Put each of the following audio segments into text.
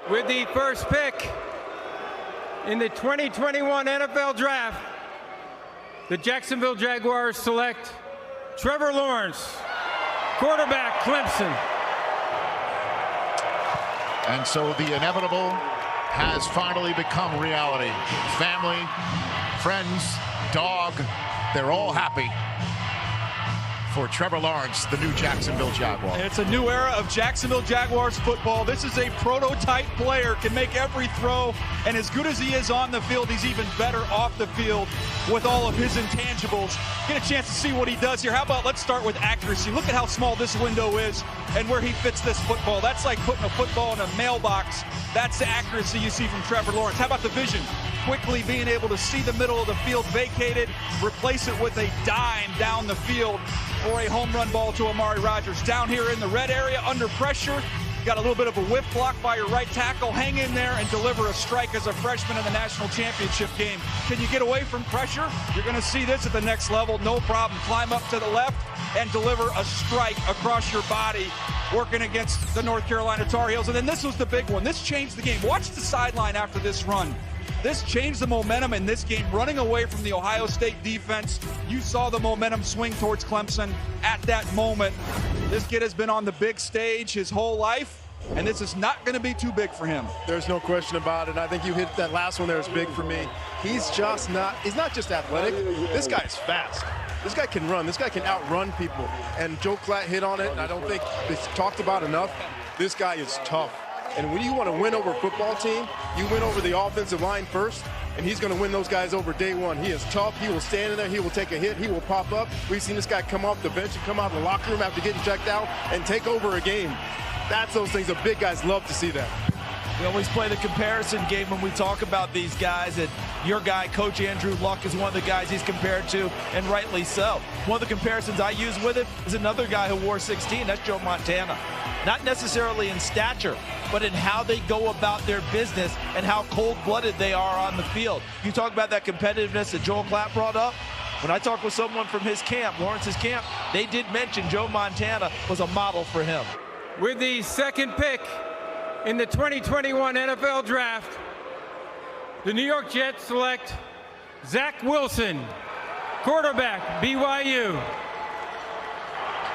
With the first pick in the 2021 NFL Draft, the Jacksonville Jaguars select Trevor Lawrence, quarterback, Clemson. And so the inevitable has finally become reality. Family, friends, dog, they're all happy for Trevor Lawrence, the new Jacksonville Jaguar. It's a new era of Jacksonville Jaguars football. This is a prototype player, can make every throw, and as good as he is on the field, he's even better off the field with all of his intangibles. Get a chance to see what he does here. How about let's start with accuracy. Look at how small this window is and where he fits this football. That's like putting a football in a mailbox. That's the accuracy you see from Trevor Lawrence. How about the vision? Quickly being able to see the middle of the field vacated, replace it with a dime down the field for a home run ball to Amari Rodgers. Down here in the red area, under pressure, got a little bit of a whip block by your right tackle. Hang in there and deliver a strike as a freshman in the national championship game. Can you get away from pressure? You're going to see this at the next level, no problem. Climb up to the left and deliver a strike across your body, working against the North Carolina Tar Heels. And then this was the big one. This changed the game. Watch the sideline after this run. This changed the momentum in this game, running away from the Ohio State defense. You saw the momentum swing towards Clemson at that moment. This kid has been on the big stage his whole life, and this is not going to be too big for him. There's no question about it. I think you hit that last one there is big for me. He's not just athletic. This guy is fast. This guy can run. This guy can outrun people. And Joe Klatt hit on it, and I don't think it's talked about enough. This guy is tough. And when you want to win over a football team, you win over the offensive line first, and he's going to win those guys over day one. He is tough. He will stand in there. He will take a hit. He will pop up. We've seen this guy come off the bench and come out of the locker room after getting checked out and take over a game. That's those things the big guys love to see that. We always play the comparison game when we talk about these guys, and your guy, Coach Andrew Luck, is one of the guys he's compared to, and rightly so. One of the comparisons I use with him is another guy who wore 16. That's Joe Montana. Not necessarily in stature, but in how they go about their business and how cold-blooded they are on the field. You talk about that competitiveness that Joel Klatt brought up. When I talked with someone from his camp, Lawrence's camp, they did mention Joe Montana was a model for him. With the second pick in the 2021 NFL Draft, the New York Jets select Zach Wilson, quarterback, BYU.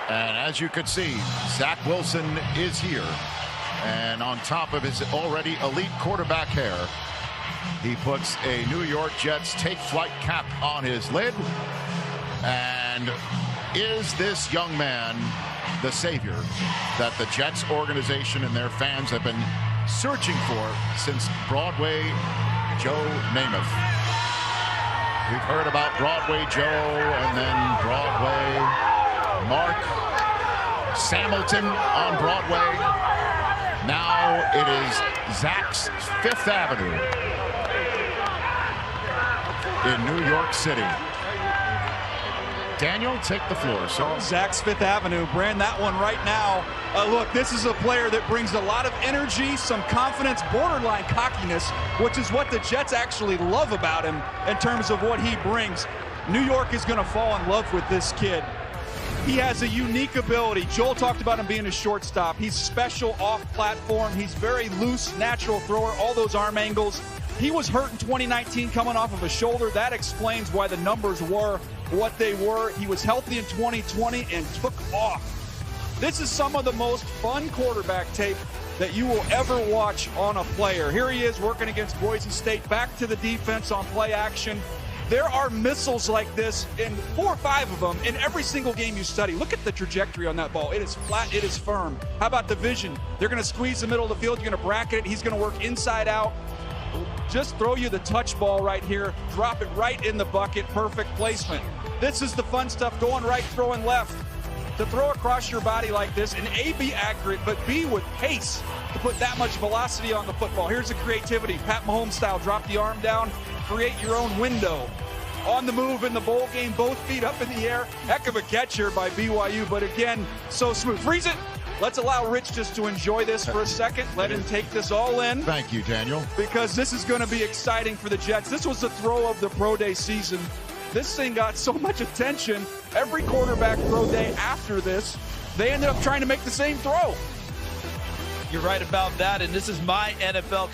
And as you can see, Zach Wilson is here. And on top of his already elite quarterback hair, he puts a New York Jets take flight cap on his lid. And is this young man the savior that the Jets organization and their fans have been searching for since Broadway Joe Namath? We've heard about Broadway Joe and then Broadway Mark Samilton on Broadway. Now it is Zach's Fifth Avenue in New York City. Daniel, take the floor. So Zach's Fifth Avenue, brand that one right now. Look, this is a player that brings a lot of energy, some confidence, borderline cockiness, which is what the Jets actually love about him in terms of what he brings. New York is going to fall in love with this kid. He has a unique ability. Joel talked about him being a shortstop. He's special off platform. He's very loose, natural thrower, all those arm angles. He was hurt in 2019 coming off of a shoulder. That explains why the numbers were what they were. He was healthy in 2020 and took off. This is some of the most fun quarterback tape that you will ever watch on a player. Here he is working against Boise State, back to the defense on play action. There are missiles like this, and 4 or 5 of them in every single game you study. Look at the trajectory on that ball. It is flat, it is firm. How about the vision? They're going to squeeze the middle of the field. You're going to bracket it. He's going to work inside out. Just throw you the touch ball right here. Drop it right in the bucket. Perfect placement. This is the fun stuff, going right, throwing left. To throw across your body like this, and A, be accurate, but B, with pace to put that much velocity on the football. Here's the creativity. Pat Mahomes style. Drop the arm down. Create your own window. On the move in the bowl game, both feet up in the air. Heck of a catch here by BYU, but again, so smooth. Freeze it. Let's allow Rich just to enjoy this for a second. Let him take this all in. Thank you, Daniel. Because this is going to be exciting for the Jets. This was the throw of the pro day season. This thing got so much attention. Every quarterback pro day after this, they ended up trying to make the same throw. You're right about that, and this is my NFL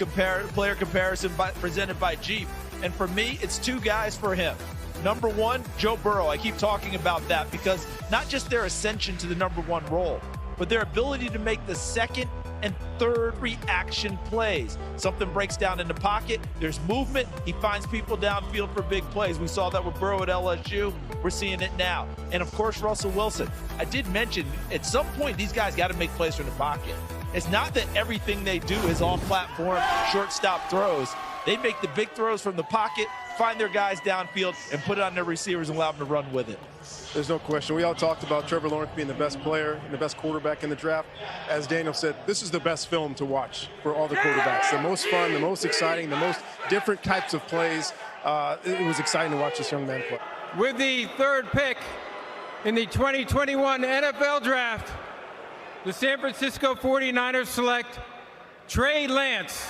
player comparison presented by Jeep. And for me, it's two guys for him. Number one, Joe Burrow. I keep talking about that because not just their ascension to the number one role, but their ability to make the second and third reaction plays. Something breaks down in the pocket, there's movement, he finds people downfield for big plays. We saw that with Burrow at LSU, we're seeing it now. And of course, Russell Wilson. I did mention, at some point, these guys got to make plays from the pocket. It's not that everything they do is on-platform, short-stop throws. They make the big throws from the pocket, find their guys downfield, and put it on their receivers and allow them to run with it. There's no question. We all talked about Trevor Lawrence being the best player and the best quarterback in the draft. As Daniel said, this is the best film to watch for all the quarterbacks. The most fun, the most exciting, the most different types of plays. It was exciting to watch this young man play. With the third pick in the 2021 NFL Draft, the San Francisco 49ers select Trey Lance,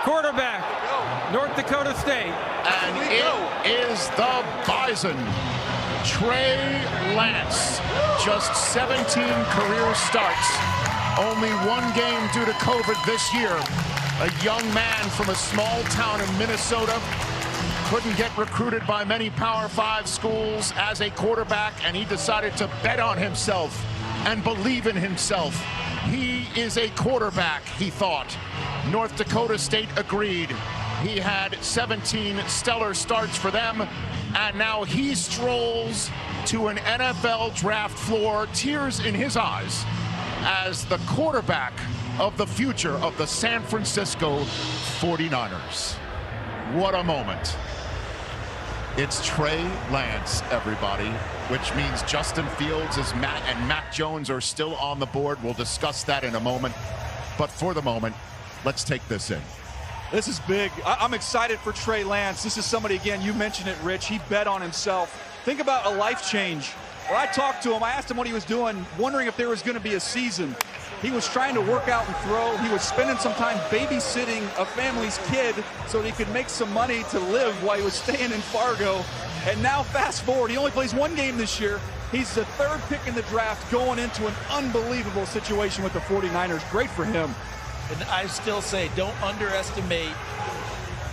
quarterback, North Dakota State. And it is the Bison, Trey Lance. Just 17 career starts. Only one game due to COVID this year. A young man from a small town in Minnesota. Couldn't get recruited by many Power 5 schools as a quarterback, and he decided to bet on himself and believe in himself. He is a quarterback, he thought. North Dakota State agreed. He had 17 stellar starts for them, and now he strolls to an NFL draft floor, tears in his eyes, as the quarterback of the future of the San Francisco 49ers. What a moment. It's Trey Lance, everybody, which means Justin Fields and Mac Jones are still on the board. We'll discuss that in a moment. But for the moment, let's take this in. This is big. I'm excited for Trey Lance. This is somebody, again, you mentioned it, Rich. He bet on himself. Think about a life change. When I talked to him, I asked him what he was doing, wondering if there was going to be a season. He was trying to work out and throw. He was spending some time babysitting a family's kid so that he could make some money to live while he was staying in Fargo. And now fast forward, he only plays one game this year. He's the third pick in the draft going into an unbelievable situation with the 49ers. Great for him. And I still say, don't underestimate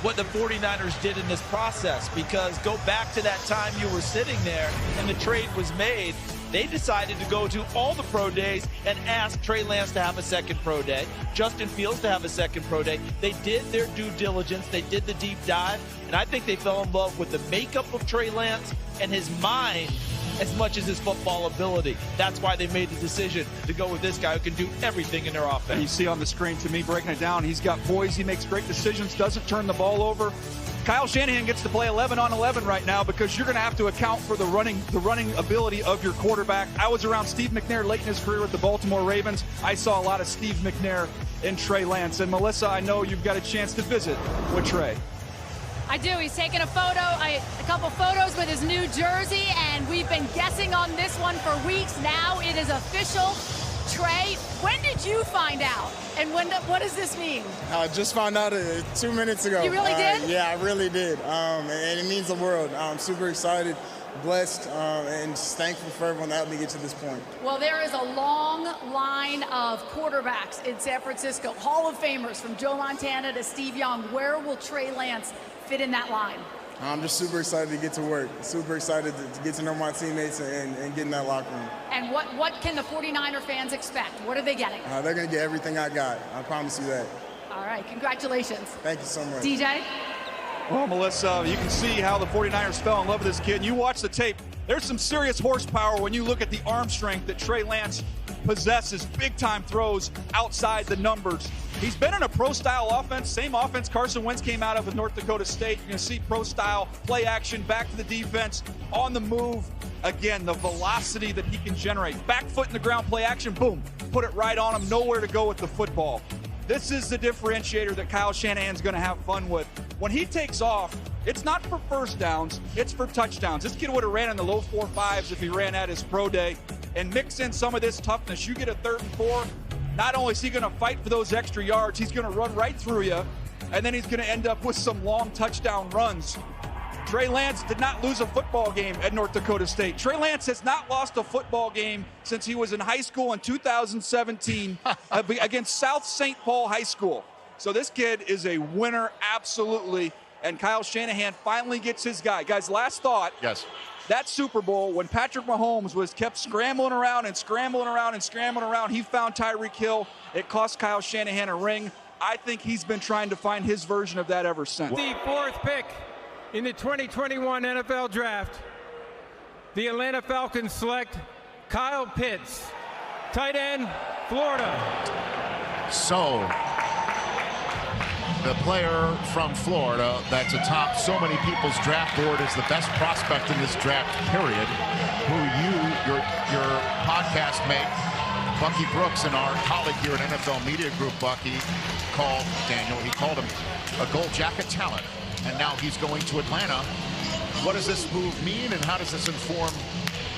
what the 49ers did in this process, because go back to that time you were sitting there and the trade was made. They decided to go to all the pro days and ask Trey Lance to have a second pro day, Justin Fields to have a second pro day. They did their due diligence. They did the deep dive. And I think they fell in love with the makeup of Trey Lance and his mind as much as his football ability. That's why they made the decision to go with this guy who can do everything in their offense. And you see on the screen, to me, breaking it down, he's got poise. He makes great decisions, doesn't turn the ball over. Kyle Shanahan gets to play 11 on 11 right now because you're going to have to account for the running ability of your quarterback. I was around Steve McNair late in his career with the Baltimore Ravens. I saw a lot of Steve McNair in Trey Lance. And Melissa, I know you've got a chance to visit with Trey. I do. He's taken a couple photos with his new jersey, and we've been guessing on this one for weeks. Now it is official. Trey, when did you find out? And what does this mean? I just found out 2 minutes ago. You really did? Yeah, I really did. And it means the world. I'm super excited, blessed, and just thankful for everyone that helped me get to this point. Well, there is a long line of quarterbacks in San Francisco, Hall of Famers from Joe Montana to Steve Young. Where will Trey Lance fit in that line? I'm just super excited to get to work, super excited to get to know my teammates and get in that locker room. And what can the 49er fans expect? What are they getting? They're going to get everything I got. I promise you that. All right, congratulations. Thank you so much. DJ? Well, Melissa, you can see how the 49ers fell in love with this kid. You watch the tape. There's some serious horsepower when you look at the arm strength that Trey Lance possesses. Big-time throws outside the numbers. He's been in a pro-style offense, same offense Carson Wentz came out of with North Dakota State. You're going to see pro-style play action, back to the defense, on the move. Again, the velocity that he can generate. Back foot in the ground, play action, boom, put it right on him, nowhere to go with the football. This is the differentiator that Kyle Shanahan's going to have fun with. When he takes off, it's not for first downs, it's for touchdowns. This kid would have ran in the low 4.5s if he ran at his pro day. And mix in some of this toughness. You get a 3rd and 4, not only is he going to fight for those extra yards, he's going to run right through you, and then he's going to end up with some long touchdown runs. Trey Lance did not lose a football game at North Dakota State. Trey Lance has not lost a football game since he was in high school in 2017 against South St. Paul High School. So this kid is a winner, absolutely. And Kyle Shanahan finally gets his guy. Guys, last thought. Yes. That Super Bowl, when Patrick Mahomes was kept scrambling around and scrambling around and scrambling around, he found Tyreek Hill. It cost Kyle Shanahan a ring. I think he's been trying to find his version of that ever since. The 4th pick in the 2021 NFL Draft, the Atlanta Falcons select Kyle Pitts, tight end, Florida. So, the player from Florida that's atop so many people's draft board is the best prospect in this draft period, who your podcast mate, Bucky Brooks, and our colleague here at NFL Media Group, Bucky, called Daniel. He called him a gold jacket talent, and now he's going to Atlanta. What does this move mean, and how does this inform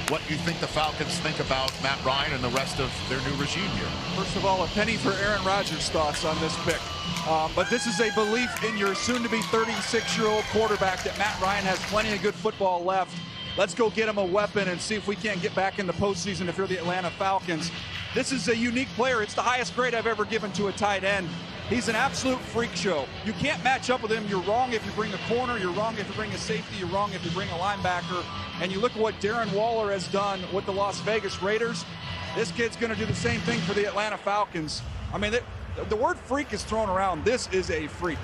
what you think the Falcons think about Matt Ryan and the rest of their new regime here? First of all, a penny for Aaron Rodgers' thoughts on this pick. But this is a belief in your soon-to-be 36-year-old quarterback that Matt Ryan has plenty of good football left. Let's go get him a weapon and see if we can't get back in the postseason if you're the Atlanta Falcons. This is a unique player. It's the highest grade I've ever given to a tight end. He's an absolute freak show. You can't match up with him. You're wrong if you bring a corner. You're wrong if you bring a safety. You're wrong if you bring a linebacker. And you look at what Darren Waller has done with the Las Vegas Raiders. This kid's going to do the same thing for the Atlanta Falcons. I mean, the word freak is thrown around. This is a freak.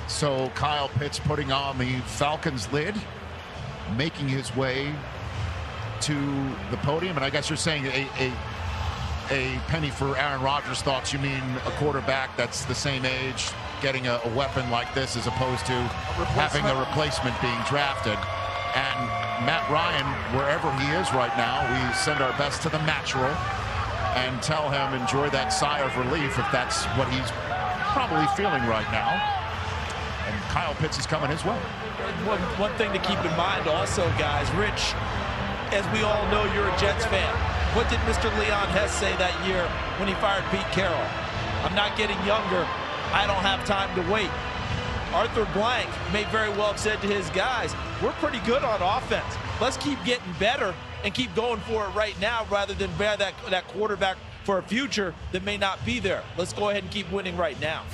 So Kyle Pitts putting on the Falcons lid, making his way to the podium. And I guess you're saying a penny for Aaron Rodgers' thoughts. You mean a quarterback that's the same age getting a weapon like this as opposed to having a replacement being drafted. And Matt Ryan, wherever he is right now, we send our best to the natural and tell him enjoy that sigh of relief if that's what he's probably feeling right now. And Kyle Pitts is coming his way. One thing to keep in mind also, guys, Rich, as we all know, you're a Jets fan. What did Mr. Leon Hess say that year when he fired Pete Carroll? I'm not getting younger. I don't have time to wait. Arthur Blank may very well have said to his guys, we're pretty good on offense. Let's keep getting better and keep going for it right now rather than bear that quarterback for a future that may not be there. Let's go ahead and keep winning right now.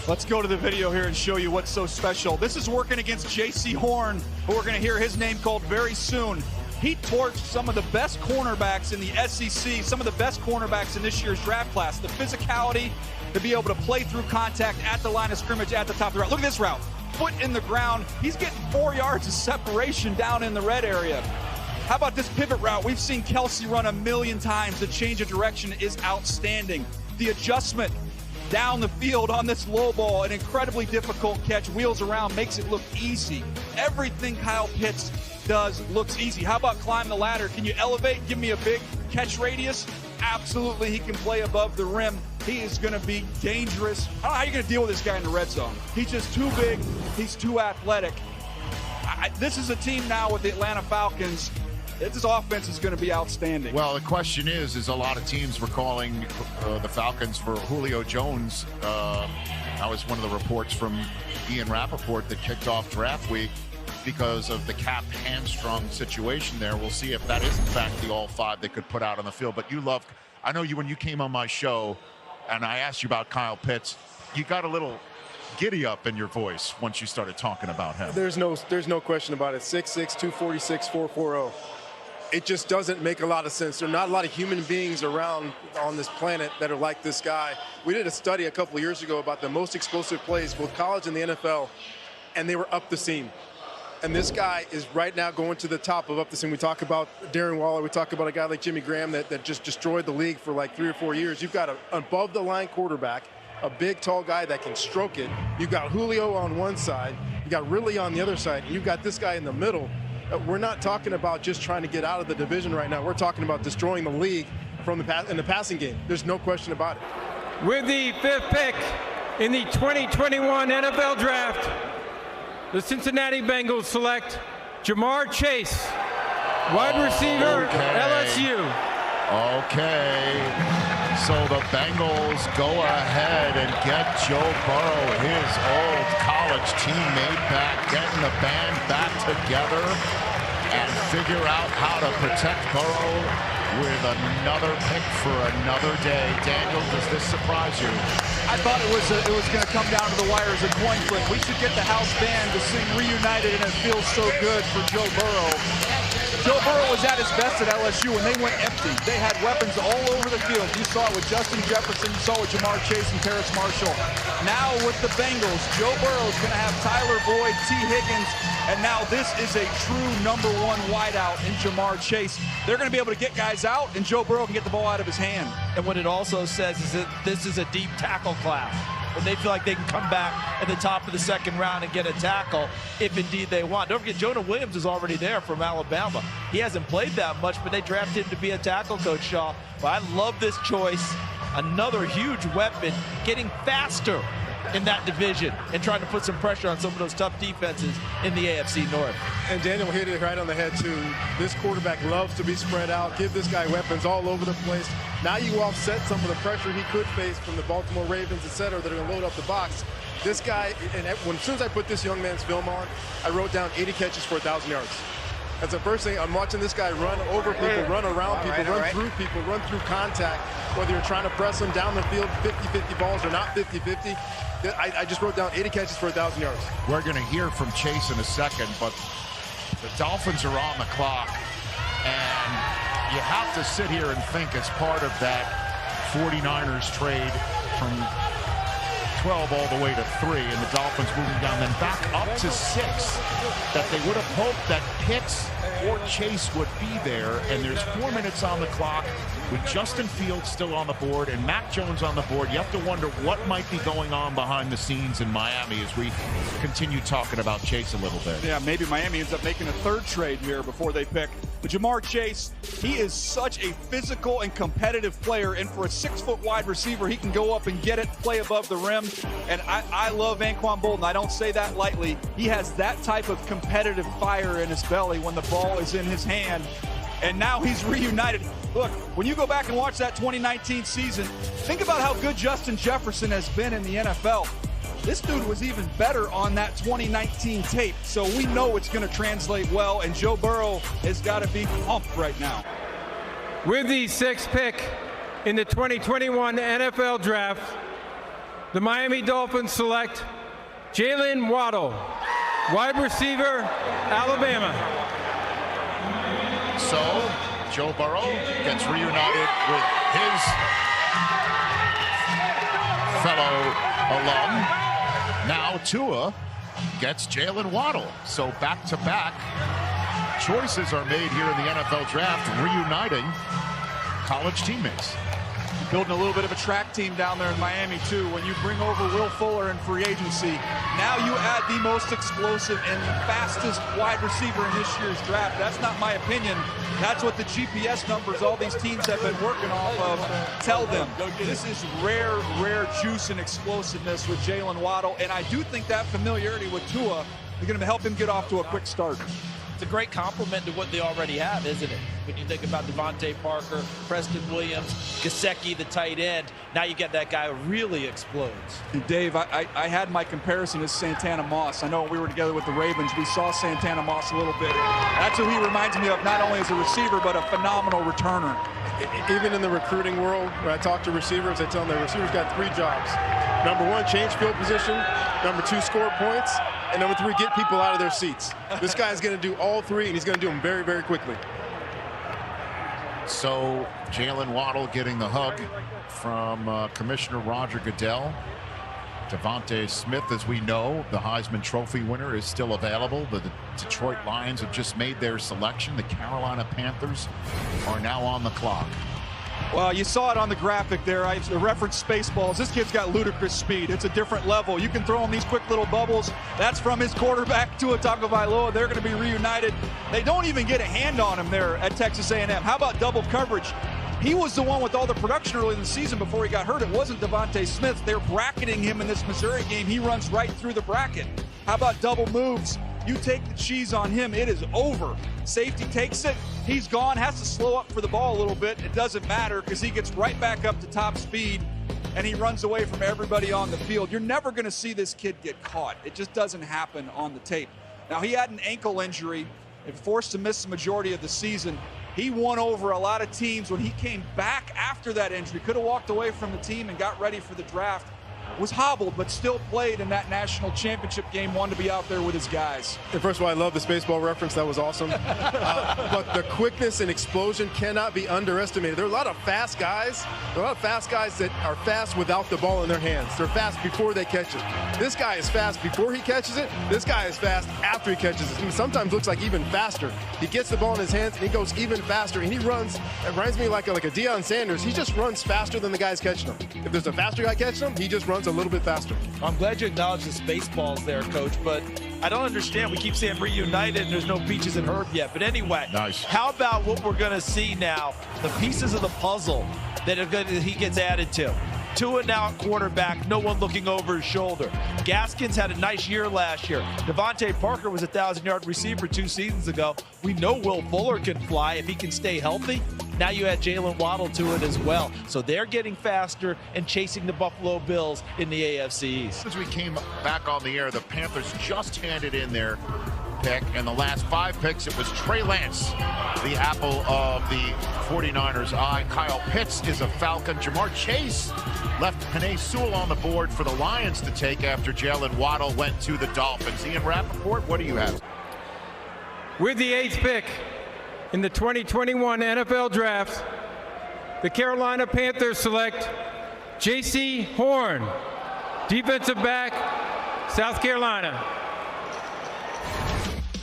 Let's go to the video here and show you what's so special. This is working against J.C. Horn, who we're going to hear his name called very soon. He torched some of the best cornerbacks in the SEC, some of the best cornerbacks in this year's draft class. The physicality to be able to play through contact at the line of scrimmage at the top of the route. Look at this route. Foot in the ground. He's getting 4 yards of separation down in the red area. How about this pivot route? We've seen Kelsey run a million times. The change of direction is outstanding. The adjustment down the field on this low ball, an incredibly difficult catch, wheels around, makes it look easy. Everything Kyle Pitts does looks easy. How about climb the ladder? Can you elevate? Give me a big catch radius? Absolutely, he can play above the rim. He is going to be dangerous. I don't know how you're going to deal with this guy in the red zone. He's just too big. He's too athletic. This is a team now with the Atlanta Falcons. This offense is going to be outstanding. Well, the question is a lot of teams were calling the Falcons for Julio Jones. That was one of the reports from Ian Rappaport that kicked off draft week because of the cap hamstrung situation there. We'll see if that is in fact the all five they could put out on the field. But you love, I know you when you came on my show and I asked you about Kyle Pitts, you got a little giddy up in your voice once you started talking about him. There's no question about it. 6'6", 246, 440. It just doesn't make a lot of sense. There are not a lot of human beings around on this planet that are like this guy. We did a study a couple of years ago about the most explosive plays, both college and the NFL, and they were up the seam. And this guy is right now going to the top of up the seam. We talk about Darren Waller. We talk about a guy like Jimmy Graham that just destroyed the league for like 3 or 4 years. You've got an above-the-line quarterback, a big, tall guy that can stroke it. You've got Julio on one side. You got Ridley on the other side. And you've got this guy in the middle. We're not talking about just trying to get out of the division right now. We're talking about destroying the league from in the passing game. There's no question about it. With the 5th pick in the 2021 NFL Draft, the Cincinnati Bengals select Jamar Chase, wide receiver, LSU. Okay. So the Bengals go ahead and get Joe Burrow, his old college teammate, back, getting the band back together and figure out how to protect Burrow with another pick for another day. Daniel, does this surprise you? I thought it was going to come down to the wire as a coin flip. We should get the house band to sing Reunited, and it feels so good for Joe Burrow. Joe Burrow was at his best at LSU when they went empty. They had weapons all over the field. You saw it with Justin Jefferson, you saw it with Jamar Chase and Terrace Marshall. Now with the Bengals, Joe Burrow is going to have Tyler Boyd, T. Higgins, and now this is a true #1 wideout in Jamar Chase. They're going to be able to get guys out, and Joe Burrow can get the ball out of his hand. And what it also says is that this is a deep tackle class. And they feel like they can come back at the top of the second round and get a tackle if indeed they want. Don't forget, Jonah Williams is already there from Alabama. He hasn't played that much, but they drafted him to be a tackle, Coach Shaw. But I love this choice. Another huge weapon, getting faster in that division and trying to put some pressure on some of those tough defenses in the AFC North. And Daniel hit it right on the head, too. This quarterback loves to be spread out, give this guy weapons all over the place. Now you offset some of the pressure he could face from the Baltimore Ravens, et cetera, that are going to load up the as this guy, and as soon as I put this young man's film on, I wrote down 80 catches for 1,000 yards. That's the first thing. I'm watching this guy run over people, run around people, run through people, run through contact, whether you're trying to press them down the field, 50-50 balls or not 50-50. I just wrote down 80 catches for 1,000 yards. We're going to hear from Chase in a second, but the Dolphins are on the clock, and you have to sit here and think as part of that 49ers trade from 12 all the way to 3, and the Dolphins moving down, then back up to 6, that they would have hoped that Pitts or Chase would be there, and there's 4 minutes on the clock with Justin Fields still on the board and Mac Jones on the board. You have to wonder what might be going on behind the scenes in Miami as we continue talking about Chase a little bit. Yeah, maybe Miami ends up making a third trade here before they pick. But Jamar Chase, he is such a physical and competitive player, and for a 6-foot wide receiver, he can go up and get it, play above the rim. And I love Anquan Bolden. I don't say that lightly. He has that type of competitive fire in his belly when the ball is in his hand. And now he's reunited. Look, when you go back and watch that 2019 season, think about how good Justin Jefferson has been in the NFL. This dude was even better on that 2019 tape, so we know it's going to translate well, and Joe Burrow has got to be pumped right now. With the 6th pick in the 2021 NFL Draft, the Miami Dolphins select Jalen Waddle, wide receiver, Alabama. So, Joe Burrow gets reunited with his fellow alum. Now Tua gets Jalen Waddle. So back-to-back choices are made here in the NFL Draft, reuniting college teammates. Building a little bit of a track team down there in Miami, too. When you bring over Will Fuller in free agency, now you add the most explosive and fastest wide receiver in this year's draft. That's not my opinion. That's what the GPS numbers all these teams have been working off of tell them. This is rare juice and explosiveness with Jalen Waddle, and I do think that familiarity with Tua is going to help him get off to a quick start. It's a great compliment to what they already have, isn't it? When you think about Devontae Parker, Preston Williams, Gesicki, the tight end, now you get that guy who really explodes. And Dave, I had my comparison as Santana Moss. I know when we were together with the Ravens, we saw Santana Moss a little bit. That's who he reminds me of, not only as a receiver, but a phenomenal returner. Even in the recruiting world, when I talk to receivers, I tell them the receivers got 3 jobs. Number 1, change field position. Number 2, score points. And number 3, get people out of their seats. This guy's going to do all 3, and he's going to do them very, very quickly. So Jalen Waddle getting the hug from Commissioner Roger Goodell. Devontae Smith, as we know, the Heisman Trophy winner, is still available. The Detroit Lions have just made their selection. The Carolina Panthers are now on the clock. Well, you saw it on the graphic there. I referenced Spaceballs. This kid's got ludicrous speed. It's a different level. You can throw him these quick little bubbles. That's from his quarterback, Tua Tagovailoa. They're going to be reunited. They don't even get a hand on him there at Texas A&M. How about double coverage? He was the one with all the production early in the season before he got hurt. It wasn't Devontae Smith. They're bracketing him in this Missouri game. He runs right through the bracket. How about double moves? You take the cheese on him, it is over. Safety takes it, he's gone, has to slow up for the ball a little bit. It doesn't matter because he gets right back up to top speed and he runs away from everybody on the field. You're never going to see this kid get caught. It just doesn't happen on the tape. Now, he had an ankle injury and forced to miss the majority of the season. He won over a lot of teams when he came back after that injury. Could have walked away from the team and got ready for the draft. Was hobbled, but still played in that national championship game, wanted to be out there with his guys. And first of all, I love this baseball reference. That was awesome. But the quickness and explosion cannot be underestimated. There are a lot of fast guys. There are a lot of fast guys that are fast without the ball in their hands. They're fast before they catch it. This guy is fast before he catches it. This guy is fast after he catches it. He sometimes looks like even faster. He gets the ball in his hands and he goes even faster. And he runs, it reminds me like a Deion Sanders. He just runs faster than the guys catching him. If there's a faster guy catching him, he just runs a little bit faster. I'm glad you acknowledge the Spaceballs there, Coach, but I don't understand. We keep saying reunited and there's no Peaches and Herb yet. But anyway, nice. How about what we're going to see now, the pieces of the puzzle that he gets added to? Tua now at quarterback, no one looking over his shoulder. Gaskins had a nice year last year. Devontae Parker was a 1,000-yard receiver 2 seasons ago. We know Will Fuller can fly if he can stay healthy. Now you add Jalen Waddle to it as well. So they're getting faster and chasing the Buffalo Bills in the AFC East. Since we came back on the air, the Panthers just handed in their pick. And the last 5 picks, it was Trey Lance, the apple of the 49ers' eye. Kyle Pitts is a Falcon. Jamar Chase left Penei Sewell on the board for the Lions to take after Jalen Waddle went to the Dolphins. Ian Rappaport, what do you have? With the 8th pick in the 2021 NFL Draft, the Carolina Panthers select J.C. Horn, defensive back, South Carolina.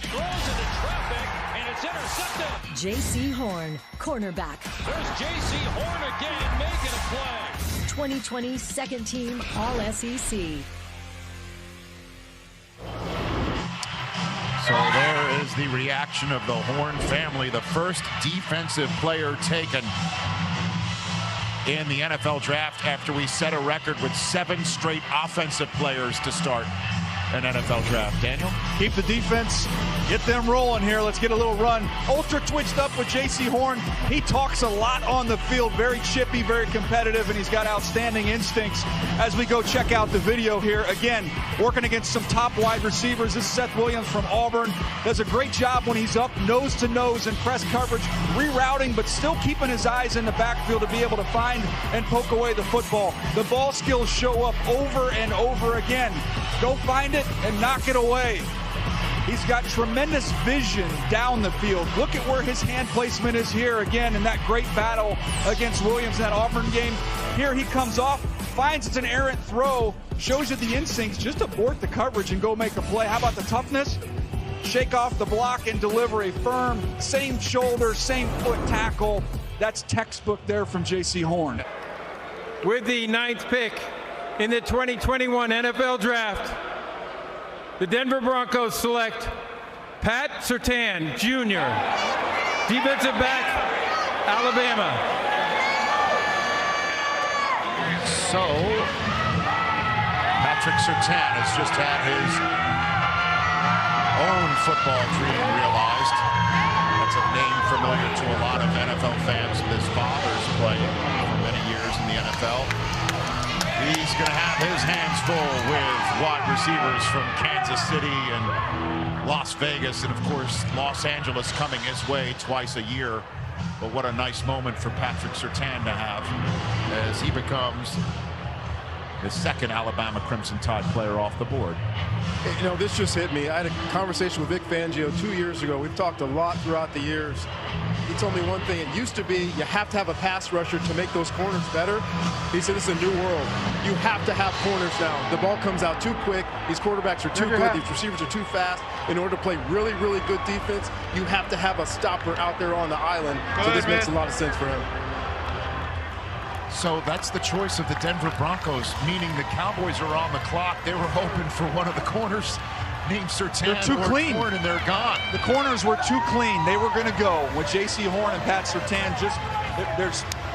Throws into traffic, and it's intercepted. J.C. Horn, cornerback. There's J.C. Horn again, making a play. 2020 second team All-SEC. So there is the reaction of the Horn family, the first defensive player taken in the NFL draft after we set a record with 7 straight offensive players to start an NFL draft. Daniel? Keep the defense, get them rolling here. Let's get a little run. Ultra twitched up with J.C. Horn. He talks a lot on the field, very chippy, very competitive, and he's got outstanding instincts. As we go check out the video here, again, working against some top wide receivers. This is Seth Williams from Auburn. Does a great job when he's up nose to nose in press coverage, rerouting, but still keeping his eyes in the backfield to be able to find and poke away the football. The ball skills show up over and over again. Go find it and knock it away. He's got tremendous vision down the field. Look at where his hand placement is here again in that great battle against Williams in that Auburn game. Here he comes off, finds it's an errant throw, shows you the instincts, just abort the coverage and go make a play. How about the toughness? Shake off the block and deliver a firm, same shoulder, same foot tackle. That's textbook there from J.C. Horn. With the 9th pick in the 2021 NFL Draft, the Denver Broncos select Pat Surtain, Jr., defensive back, Alabama. So, Patrick Surtain has just had his own football dream realized. That's a name familiar to a lot of NFL fans. His father's played for many years in the NFL. He's going to have his hands full with wide receivers from Kansas City and Las Vegas, and of course Los Angeles coming his way twice a year. But what a nice moment for Patrick Surtain to have as he becomes the 2nd Alabama Crimson Tide player off the board. You know, this just hit me. I had a conversation with Vic Fangio 2 years ago. We've talked a lot throughout the years. He told me one thing. It used to be you have to have a pass rusher to make those corners better. He said it's a new world. You have to have corners now. The ball comes out too quick. These quarterbacks are too good. These receivers are too fast. In order to play really, really good defense, you have to have a stopper out there on the island. So this makes a lot of sense for him. So that's the choice of the Denver Broncos, meaning the Cowboys are on the clock. They were hoping for one of the corners named Surtain. They're too clean. Horn, and they're gone. The corners were too clean. They were going to go with J.C. Horn and Pat Surtain.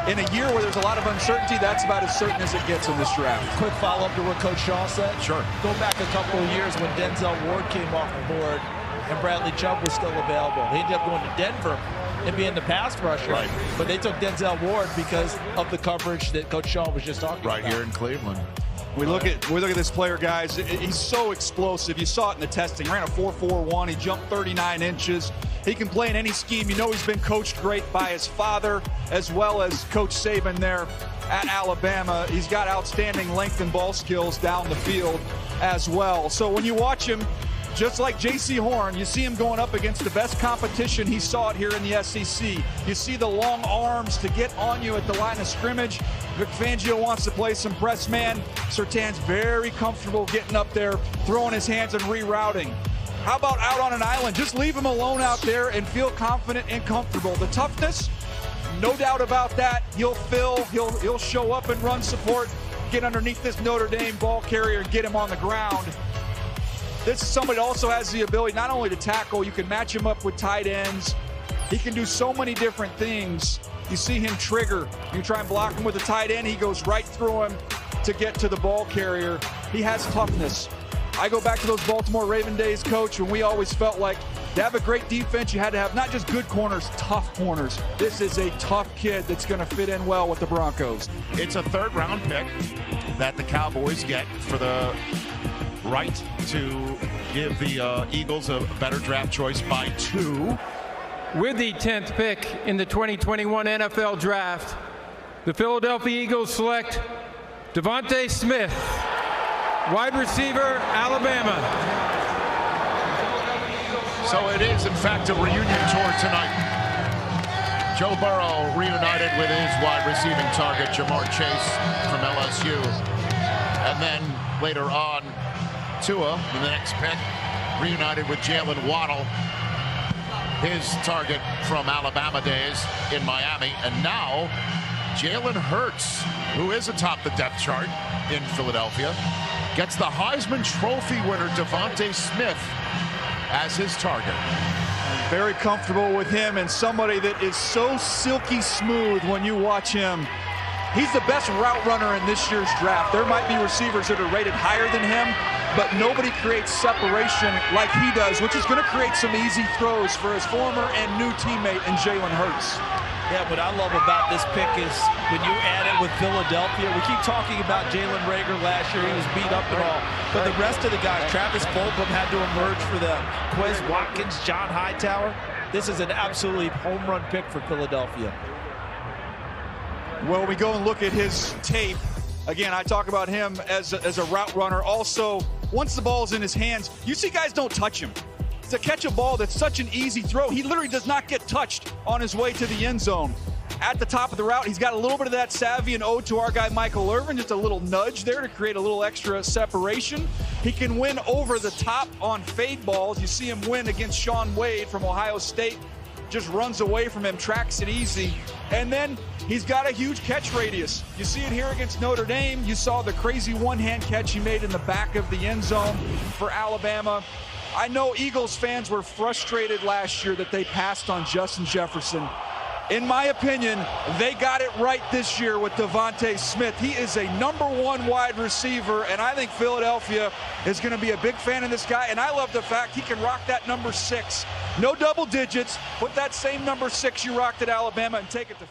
in a year where there's a lot of uncertainty, that's about as certain as it gets in this draft. Quick follow-up to what Coach Shaw said. Sure. Go back a couple of years when Denzel Ward came off the board and Bradley Chubb was still available. They ended up going to Denver and being the pass rusher. Right. But they took Denzel Ward because of the coverage that Coach Shaw was just talking about. Right here in Cleveland. We look at this player, guys. He's so explosive. You saw it in the testing. Ran a 4.41. He jumped 39 inches. He can play in any scheme. You know he's been coached great by his father as well as Coach Saban there at Alabama. He's got outstanding length and ball skills down the field as well. So when you watch him, just like J.C. Horn, you see him going up against the best competition. He saw it here in the SEC. You see the long arms to get on you at the line of scrimmage. Vic Fangio wants to play some press man. Surtain's very comfortable getting up there, throwing his hands and rerouting. How about out on an island? Just leave him alone out there and feel confident and comfortable. The toughness, no doubt about that. He'll show up and run support, get underneath this Notre Dame ball carrier and get him on the ground. This is somebody that also has the ability not only to tackle, you can match him up with tight ends. He can do so many different things. You see him trigger. You try and block him with a tight end, he goes right through him to get to the ball carrier. He has toughness. I go back to those Baltimore Raven days, Coach, when we always felt like to have a great defense, you had to have not just good corners, tough corners. This is a tough kid that's going to fit in well with the Broncos. It's a third-round pick that the Cowboys get for the right to give the Eagles a better draft choice by 2. With the 10th pick in the 2021 NFL Draft, the Philadelphia Eagles select Devontae Smith, wide receiver, Alabama. So it is, in fact, a reunion tour tonight. Joe Burrow reunited with his wide receiving target, Jamar Chase from LSU. And then later on, Tua, in the next pick, reunited with Jalen Waddle, his target from Alabama days in Miami. And now, Jalen Hurts, who is atop the depth chart in Philadelphia, gets the Heisman Trophy winner Devontae Smith as his target. Very comfortable with him, and somebody that is so silky smooth when you watch him. He's the best route runner in this year's draft. There might be receivers that are rated higher than him, but nobody creates separation like he does, which is going to create some easy throws for his former and new teammate in Jalen Hurts. Yeah, what I love about this pick is when you add it with Philadelphia, we keep talking about Jalen Reagor last year. He was beat up and all. But the rest of the guys, Travis Fulgham had to emerge for them. Quez Watkins, John Hightower. This is an absolutely home run pick for Philadelphia. Well, we go and look at his tape. Again, I talk about him as a route runner. Also, once the ball's in his hands, you see guys don't touch him. To catch a ball that's such an easy throw, he literally does not get touched on his way to the end zone. At the top of the route, he's got a little bit of that savvy and ode to our guy Michael Irvin, just a little nudge there to create a little extra separation. He can win over the top on fade balls. You see him win against Sean Wade from Ohio State. Just runs away from him, tracks it easy. And then he's got a huge catch radius. You see it here against Notre Dame. You saw the crazy one-hand catch he made in the back of the end zone for Alabama. I know Eagles fans were frustrated last year that they passed on Justin Jefferson. In my opinion, they got it right this year with Devontae Smith. He is a #1 wide receiver, and I think Philadelphia is going to be a big fan of this guy. And I love the fact he can rock that number 6. No double digits. Put that same number 6 you rocked at Alabama and take it to